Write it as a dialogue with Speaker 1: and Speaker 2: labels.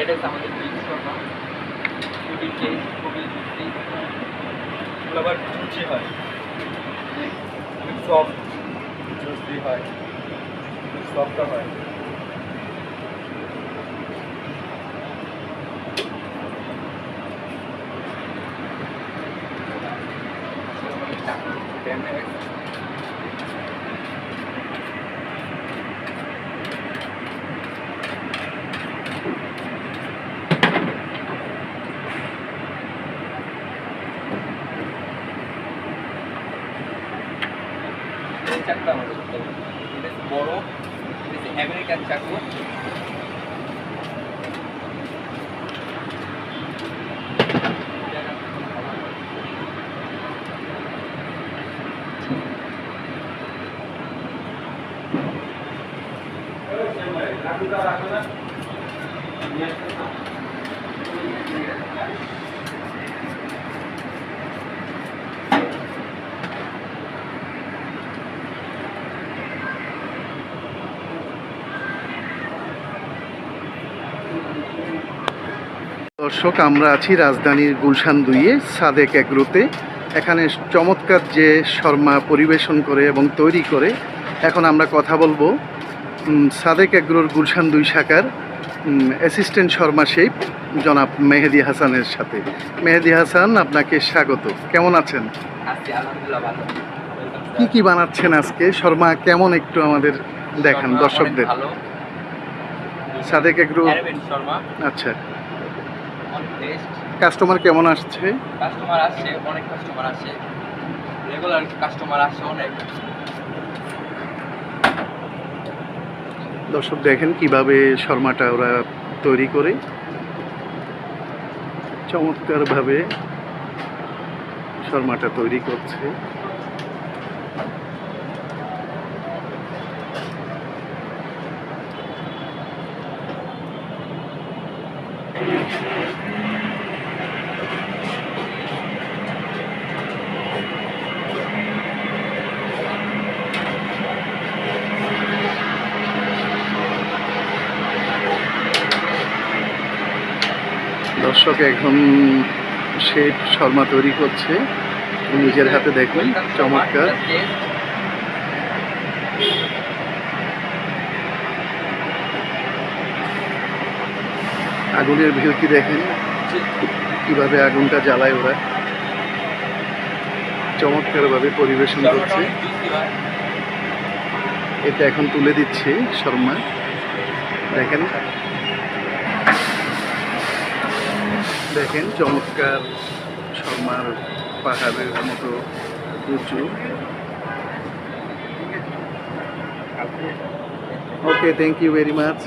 Speaker 1: এটা আমাদের বিল শর্মা খুবই টেস্ট, খুবই টেস্টি, আবার জুসি হয়, খুব সফট জুসি হয়, খুব সফট হয়। চাকু আমাদের এটা বড়, এটা আমেরিকান চাকু।
Speaker 2: দর্শক, আমরা আছি রাজধানীর গুলশান 2-এ সাদেক এগ্রোতে। এখানে চমৎকার যে শর্মা পরিবেশন করে এবং তৈরি করে, এখন আমরা কথা বলবো সাদেক এগ্রোর গুলশান 2 শাখার অ্যাসিস্ট্যান্ট শর্মা শেফ জনাব মেহেদি হাসানের সাথে। মেহেদি হাসান, আপনাকে স্বাগত। কেমন আছেন?
Speaker 1: আলহামদুলিল্লাহ ভালো।
Speaker 2: কি কি বানাচ্ছেন আজকে? শর্মা কেমন একটু আমাদের দেখান দর্শকদের। সাদেক এগ্রো
Speaker 1: শর্মা
Speaker 2: আচ্ছা,
Speaker 1: অনেক টেস্ট।
Speaker 2: কাস্টমার কেমন আসছে?
Speaker 1: কাস্টমার আসছে, অনেক কাস্টমার আসে, রেগুলার কাস্টমার আসে অনেক।
Speaker 2: দর্শক দেখেন কিভাবে শর্মাটা ওরা তৈরি করে, চমৎকারভাবে শর্মাটা তৈরি করছে। দর্শক এখন শেফ শর্মা তৈরি করছে নিজের হাতে, দেখুন চমৎকার। আগুনের ভিউটি দেখেন কিভাবে আগুনটা জ্বালায় ওরা, চমৎকারভাবে পরিবেশন করছে। এটা এখন তুলে দিচ্ছে শর্মা, দেখেন দেখেন চমৎকার শর্মার পাহাড়ের মতো উঁচু। ওকে, থ্যাংক ইউ ভেরি মাচ।